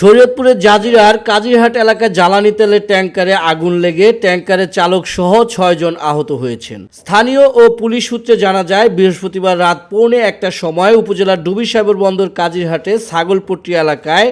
শরীয়তপুরের জাজিরার কাজিরহাট এলাকায় জ্বালানি তেলের ট্যাঙ্কারে আগুন লেগে ট্যাঙ্কারের চালক সহ ৬ জন আহত হয়েছেন। স্থানীয় ও পুলিশ সূত্রে জানা যায়, বৃহস্পতিবার রাত ১:১টার সময় উপজেলার ডুবিসাগর বন্দর কাজিরহাটে ছাগলপট্টি এলাকায়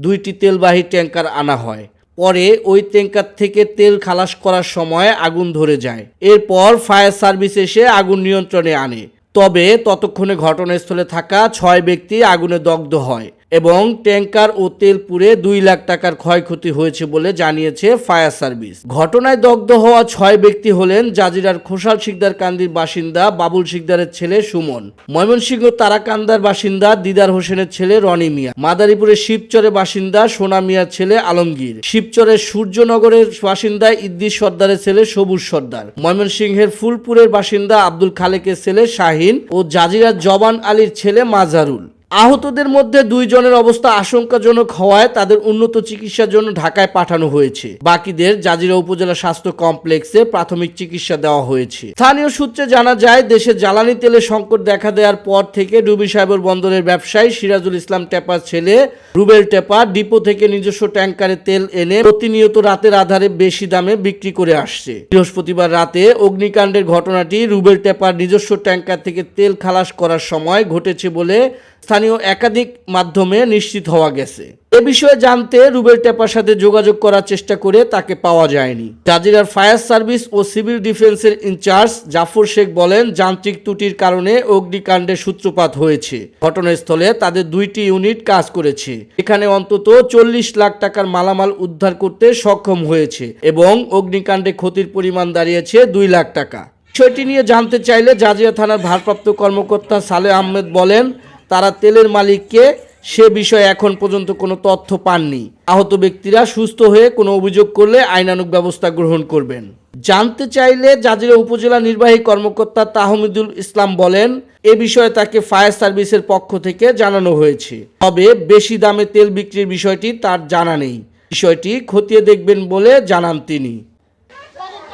২টি তেলবাহী ট্যাঙ্কার আনা হয়। পরে ওই ট্যাঙ্কার থেকে তেল খালাস করার সময় আগুন ধরে যায়। এরপর ফায়ার সার্ভিস এসে আগুন নিয়ন্ত্রণে আনে। তবে ততক্ষণে ঘটনাস্থলে থাকা ৬ ব্যক্তি আগুনে দগ্ধ হয় এবং ট্যাঙ্কার ও তেল পুড়ে ২ লাখ টাকার ক্ষয়ক্ষতি হয়েছে বলে জানিয়েছে ফায়ার সার্ভিস। ঘটনায় দগ্ধ হওয়া ৬ ব্যক্তি হলেন জাজিরার খোসাল শিকদার কান্দির বাসিন্দা বাবুল শিকদারের ছেলে সুমন, ময়মনসিংহ তারাকান্দার বাসিন্দা দিদার হোসেনের ছেলে রনি মিয়া, মাদারীপুরের শিবচরের বাসিন্দা সোনা মিয়ার ছেলে আলমগীর, শিবচরের সূর্যনগরের বাসিন্দা ইদ্দিস সর্দারের ছেলে সবুজ সর্দার, ময়মনসিংহের ফুলপুরের বাসিন্দা আব্দুল খালেকের ছেলে শাহিন ও জাজিরার জবান আলীর ছেলে মাজারুল। আহতদের মধ্যে ২ জনের অবস্থা আশঙ্কাজনক হওয়ায় তাদের উন্নত চিকিৎসার জন্য ঢাকায় পাঠানো হয়েছে। বাকিদের জাজিরা উপজেলা স্বাস্থ্য কমপ্লেক্সে প্রাথমিক চিকিৎসা দেওয়া হয়েছে। স্থানীয় সূত্রে জানা যায়, দেশে জ্বালানি তেলের সংকট দেখা দেওয়ার পর থেকে ডুবিসাগর বন্দরের ব্যবসায়ী সিরাজুল ইসলাম টেপার ছেলে রুবেল টেপা ডিপো থেকে নিজস্ব ট্যাঙ্কারে তেল এনে প্রতিনিয়ত রাতের আধারে বেশি দামে বিক্রি করে আসছে। বৃহস্পতিবার রাতে অগ্নিকাণ্ডের ঘটনাটি রুবেল টেপার নিজস্ব ট্যাঙ্কার থেকে তেল খালাস করার সময় ঘটেছে বলে স্থানীয় একাধিক মাধ্যমে নিশ্চিত হওয়া গেছে। এ বিষয়ে জানতে রুবেল টেপার সাথে যোগাযোগ করার চেষ্টা করে তাকে পাওয়া যায়নি। জাজিরার ফায়ার সার্ভিস ও সিভিল ডিফেন্সের ইনচার্জ জাফর শেখ বলেন, যান্ত্রিক ত্রুটির কারণে অগ্নিকাণ্ডের সূত্রপাত হয়েছে। ঘটনাস্থলে তাদের ২টি ইউনিট কাজ করেছে। এখানে অন্তত ৪০ লাখ টাকার মালামাল উদ্ধার করতে সক্ষম হয়েছে এবং অগ্নিকাণ্ডে ক্ষতির পরিমাণ দাঁড়িয়েছে ২ লাখ টাকা। বিষয়টি নিয়ে জানতে চাইলে জাজিরা থানার ভারপ্রাপ্ত কর্মকর্তা সালেহ আহমেদ বলেন, তারা তেলের মালিককে সে বিষয়ে এখন পর্যন্ত কোনো তথ্য পাননি। আহত ব্যক্তিরা সুস্থ হয়ে কোনো অভিযোগ করলে আইনানুগ ব্যবস্থা গ্রহণ করবেন। জানতে চাইলে জাজিরা উপজেলা নির্বাহী কর্মকর্তা তাহমিদুল ইসলাম বলেন, এ বিষয়ে তাকে ফায়ার সার্ভিসের পক্ষ থেকে জানানো হয়েছে। তবে বেশি দামে তেল বিক্রির বিষয়টি তার জানা নেই। বিষয়টি খতিয়ে দেখবেন বলে জানান তিনি।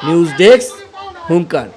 নিউজ ডেস্ক, হুঙ্কার।